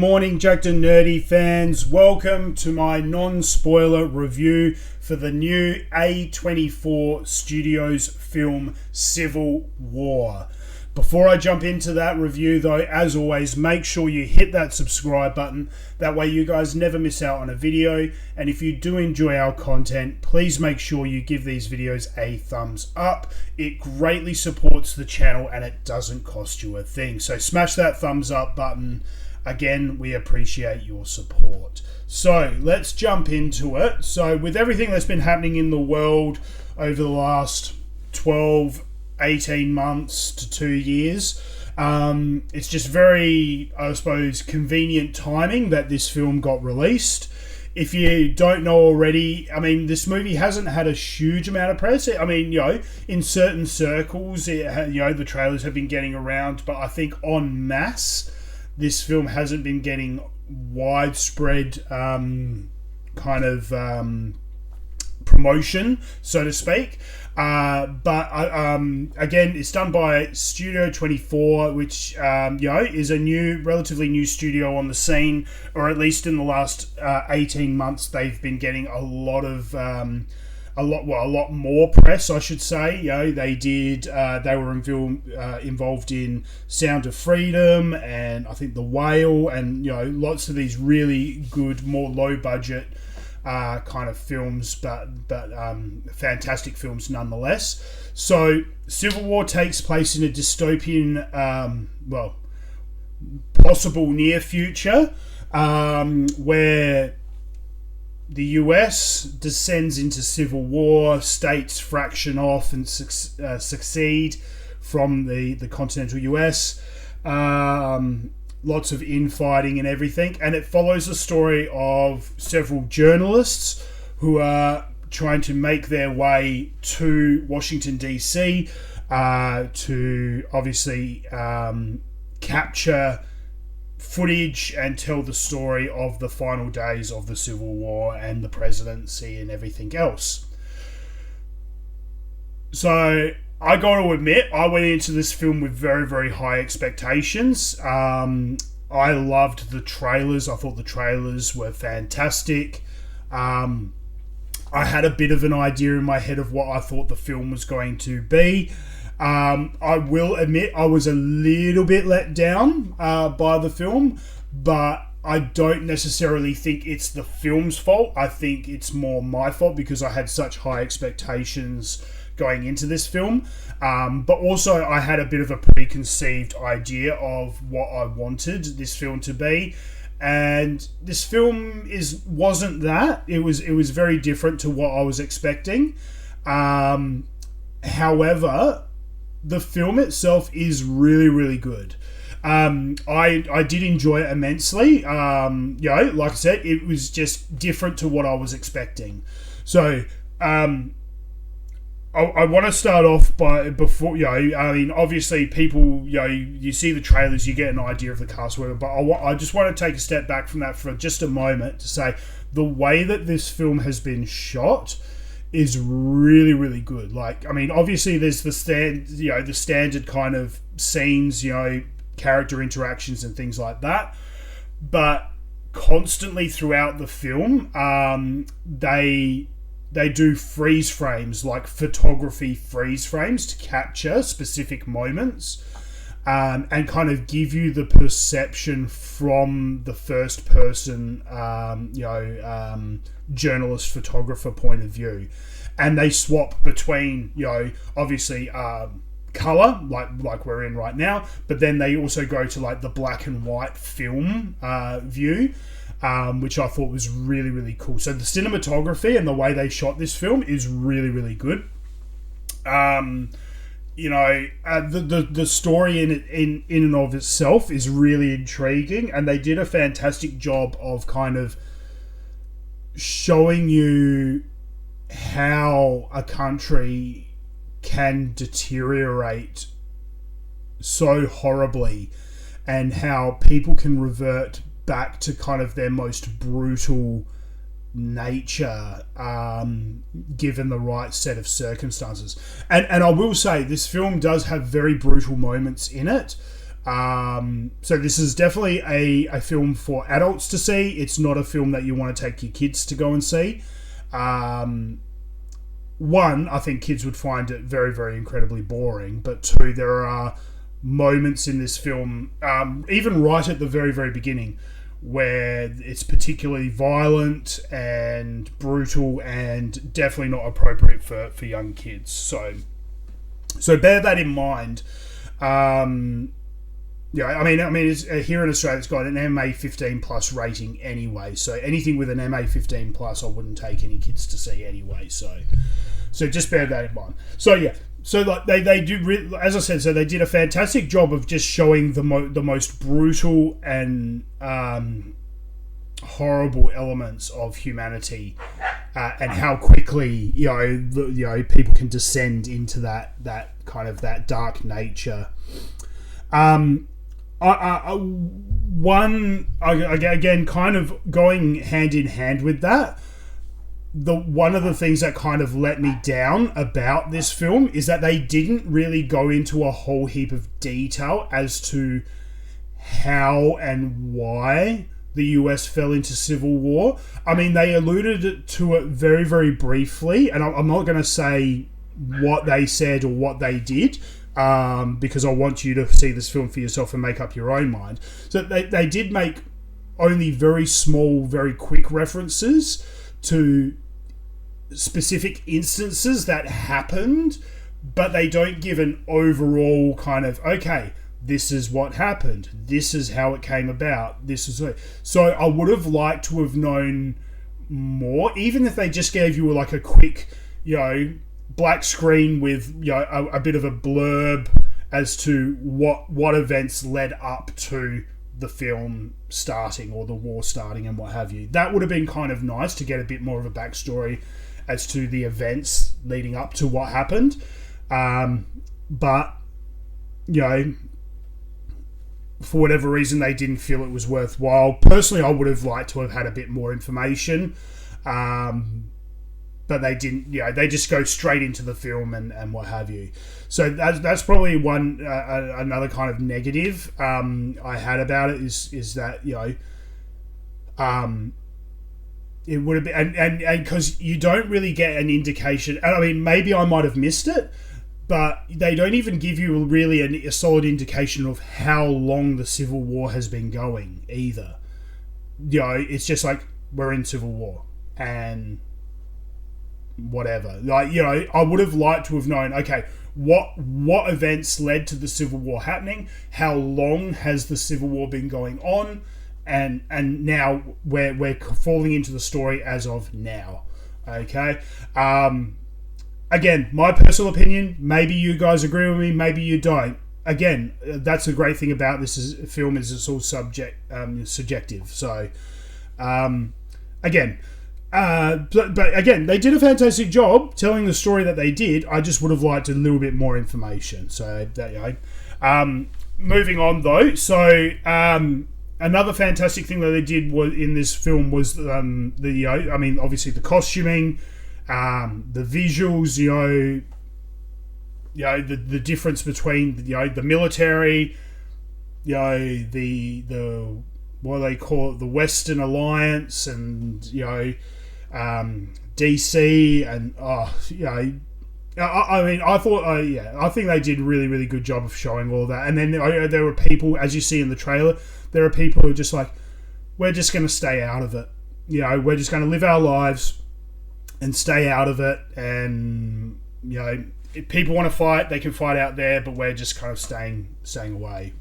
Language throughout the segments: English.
morning, Jackednnerdy fans. Welcome to my non-spoiler review for the new A24 Studios film Civil War. Before I jump into that review though, as always, make sure you hit that subscribe button. That way you guys never miss out on a video. And if you do enjoy our content, please make sure you give these videos a thumbs up. It greatly supports the channel and it doesn't cost you a thing. So smash that thumbs up button. Again, we appreciate your support. So let's jump into it. So with everything that's been happening in the world over the last 18 months to 2 years. It's just very, I suppose, convenient timing that this film got released. If you don't know already, I mean, this movie hasn't had a huge amount of press. I mean, in certain circles, the trailers have been getting around, but I think en masse, this film hasn't been getting widespread promotion, so to speak. But again, it's done by Studio 24, which is a relatively new studio on the scene, or at least in the last 18 months, they've been getting a lot more press, I should say. They were involved in Sound of Freedom and I think The Whale, and lots of these really good, more low budget kind of films, but fantastic films nonetheless. So Civil War takes place in a dystopian, possible near future, where the US descends into civil war, states fraction off and succeed from the continental US. Lots of infighting and everything, and it follows the story of several journalists who are trying to make their way to Washington DC to obviously capture footage and tell the story of the final days of the Civil War and the presidency and everything else. So I got to admit, I went into this film with very, very high expectations. I loved the trailers. I thought the trailers were fantastic. I had a bit of an idea in my head of what I thought the film was going to be. I will admit I was a little bit let down by the film, but I don't necessarily think it's the film's fault. I think it's more my fault because I had such high expectations going into this film, but also I had a bit of a preconceived idea of what I wanted this film to be, and this film wasn't that. It was very different to what I was expecting. However, the film itself is really, really good. I did enjoy it immensely. Like I said, it was just different to what I was expecting. So I want to start off obviously people, you see the trailers, you get an idea of the cast, but I just want to take a step back from that for just a moment to say the way that this film has been shot is really, really good. Obviously there's the standard kind of scenes, character interactions and things like that, but constantly throughout the film, they do freeze frames, like photography freeze frames, to capture specific moments and kind of give you the perception from the first person, journalist photographer point of view. And they swap between, obviously color, like we're in right now, but then they also go to the black and white film view, which I thought was really, really cool. So the cinematography and the way they shot this film is really, really good. The story in and of itself is really intriguing, and they did a fantastic job of kind of showing you how a country can deteriorate so horribly and how people can revert back to kind of their most brutal nature given the right set of circumstances. And I will say this film does have very brutal moments in it, So this is definitely a film for adults to see. It's not a film that you want to take your kids to go and see. One, I think kids would find it very, very incredibly boring. But two, there are moments in this film, even right at the very, very beginning, where it's particularly violent and brutal and definitely not appropriate for young kids. So bear that in mind. Yeah, I mean, it's, here in Australia, it's got an MA 15 plus rating anyway. So anything with an MA 15 plus, I wouldn't take any kids to see anyway. So just bear that in mind. So yeah, so like they do, as I said, so they did a fantastic job of just showing the most brutal and horrible elements of humanity, and how quickly people can descend into that kind of that dark nature. Again, kind of going hand in hand with that, one of the things that kind of let me down about this film is that they didn't really go into a whole heap of detail as to how and why the US fell into civil war. I mean, they alluded to it very, very briefly, and I'm not going to say what they said or what they did, because I want you to see this film for yourself and make up your own mind. So they did make only very small, very quick references to specific instances that happened, but they don't give an overall kind of, okay, this is what happened, this is how it came about, this is it. So I would have liked to have known more, even if they just gave you like a quick, black screen with a bit of a blurb as to what events led up to the film starting or the war starting and what have you. That would have been kind of nice to get a bit more of a backstory as to the events leading up to what happened. But for whatever reason, they didn't feel it was worthwhile. Personally, I would have liked to have had a bit more information. But they didn't, they just go straight into the film and what have you. So that's probably another kind of negative I had about it is that, it would have been, and because you don't really get an indication, I mean, maybe I might have missed it, but they don't even give you really a solid indication of how long the Civil War has been going either. It's just like, we're in Civil War, and whatever. I would have liked to have known, okay, what events led to the Civil War happening, how long has the Civil War been going on, and now we're falling into the story as of now. Okay. Again, my personal opinion, maybe you guys agree with me, maybe you don't. Again, that's the great thing about this film is it's all subjective. So again, but again, they did a fantastic job telling the story that they did. I just would have liked a little bit more information. So moving on though. So another fantastic thing that they did in this film was obviously the costuming, the visuals. The difference between the military, the what they call it, the Western Alliance, and DC, and I think they did a really, really good job of showing all that. And then there were people, as you see in the trailer, there are people who are just like, we're just going to stay out of it. We're just going to live our lives and stay out of it. And if people want to fight, they can fight out there, but we're just kind of staying away.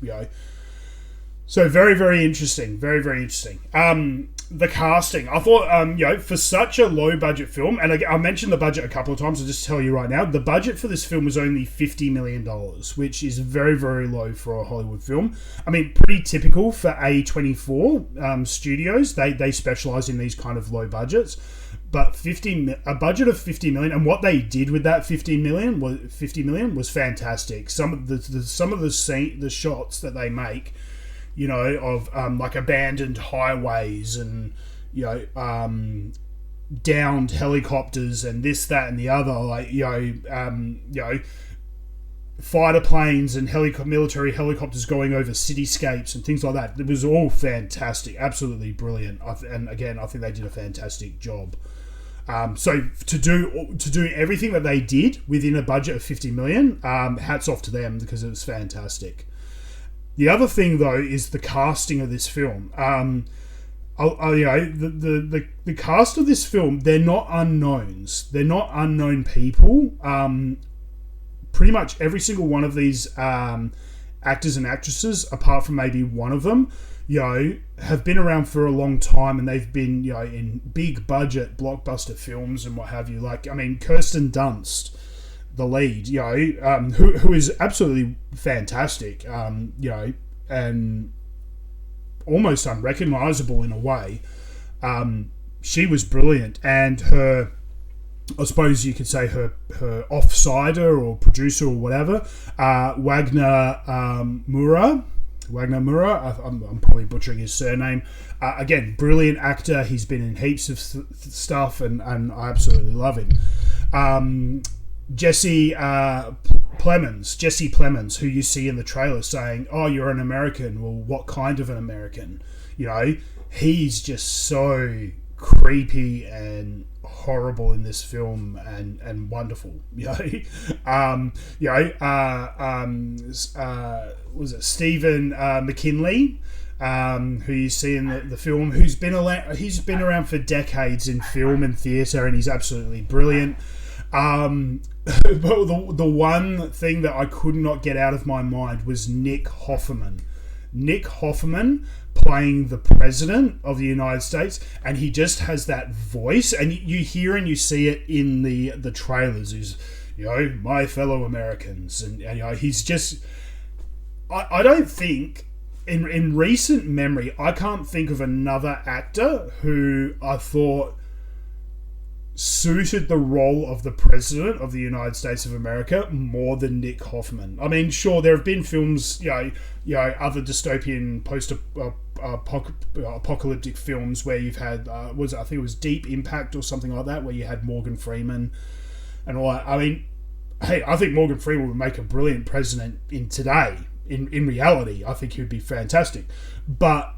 So very, very interesting. Very, very interesting. The casting, I thought, for such a low budget film, and I mentioned the budget a couple of times, I'll just tell you right now, the budget for this film was only $50 million, which is very, very low for a Hollywood film. I mean, pretty typical for A24 studios. They specialize in these kind of low budgets. But a budget of $50 million, and what they did with that $50 million was fantastic. Some of the shots that they make, of like abandoned highways and downed helicopters and this, that, and the other, fighter planes and military helicopters going over cityscapes and things like that. It was all fantastic, absolutely brilliant. And again, I think they did a fantastic job. So to do everything that they did within a budget of 50 million, hats off to them, because it was fantastic. The other thing though is the casting of this film. The cast of this film, they're not unknowns. They're not unknown people. Pretty much every single one of these actors and actresses, apart from maybe one of them, have been around for a long time, and they've been, in big budget blockbuster films and what have you. Like, I mean, Kirsten Dunst, the lead, who is absolutely fantastic, and almost unrecognizable in a way. She was brilliant, and her, I suppose you could say her offsider or producer or whatever, Wagner Moura. I'm probably butchering his surname. Again, brilliant actor. He's been in heaps of stuff, and I absolutely love him. Jesse Plemons, who you see in the trailer saying, "Oh, you're an American." Well, what kind of an American? He's just so creepy and horrible in this film, and wonderful. Was it Stephen McKinley, who you see in the film, he's been around for decades in film and theatre, and he's absolutely brilliant. But the one thing that I could not get out of my mind was Nick Offerman. Nick Offerman playing the president of the United States, and he just has that voice, and you hear and you see it in the trailers. He's, my fellow Americans, and he's just. I don't think in recent memory I can't think of another actor who I thought suited the role of the president of the United States of America more than Nick Offerman. I mean, sure, there have been films, other dystopian post-apocalyptic films where you've had, I think it was Deep Impact or something like that, where you had Morgan Freeman and all that. I mean, hey, I think Morgan Freeman would make a brilliant president in today. In reality, I think he would be fantastic. But,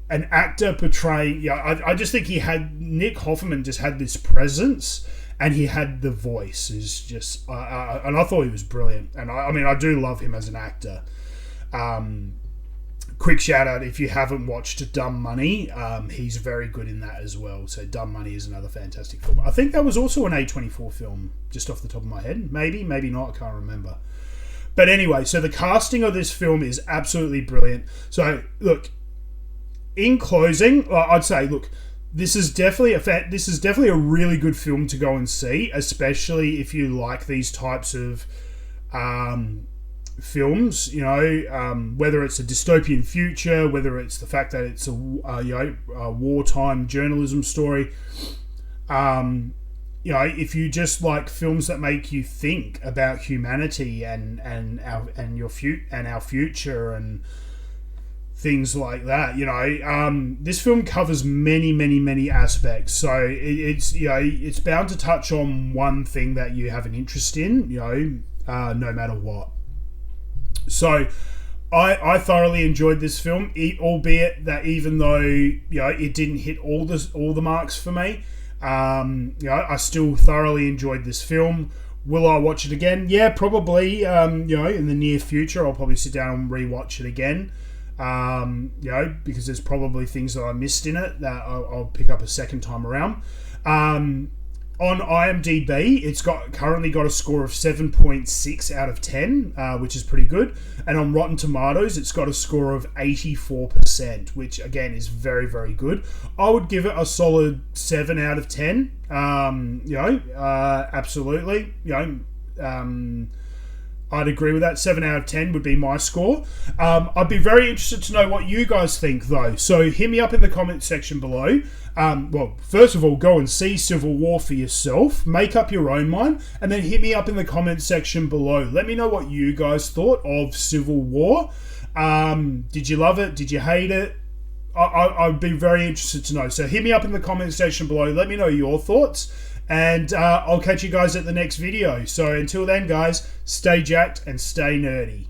an actor portraying, I just think Nick Offerman just had this presence, and he had the voice, is just, and I thought he was brilliant. And I do love him as an actor. Quick shout out, if you haven't watched Dumb Money, he's very good in that as well. So Dumb Money is another fantastic film. I think that was also an A24 film, just off the top of my head. Maybe not, I can't remember. But anyway, so the casting of this film is absolutely brilliant. So, look, in closing, I'd say, look, this is definitely a really good film to go and see, especially if you like these types of films. Whether it's a dystopian future, whether it's the fact that it's a wartime journalism story. If you just like films that make you think about humanity and our future and things like that, this film covers many aspects. So it's bound to touch on one thing that you have an interest in, no matter what. So I thoroughly enjoyed this film, albeit that even though it didn't hit all the marks for me. I still thoroughly enjoyed this film. Will I watch it again? Yeah, probably. In the near future, I'll probably sit down and rewatch it again. Because there's probably things that I missed in it that I'll pick up a second time around. On IMDB, it's currently got a score of 7.6 out of 10, which is pretty good. And on Rotten Tomatoes, it's got a score of 84%, which again is very, very good. I would give it a solid 7 out of 10. Absolutely. I'd agree with that. 7 out of 10 would be my score. I'd be very interested to know what you guys think, though. So hit me up in the comments section below. First of all, go and see Civil War for yourself. Make up your own mind. And then hit me up in the comments section below. Let me know what you guys thought of Civil War. Did you love it? Did you hate it? I'd be very interested to know. So hit me up in the comments section below. Let me know your thoughts. And I'll catch you guys at the next video. So until then, guys, stay jacked and stay nerdy.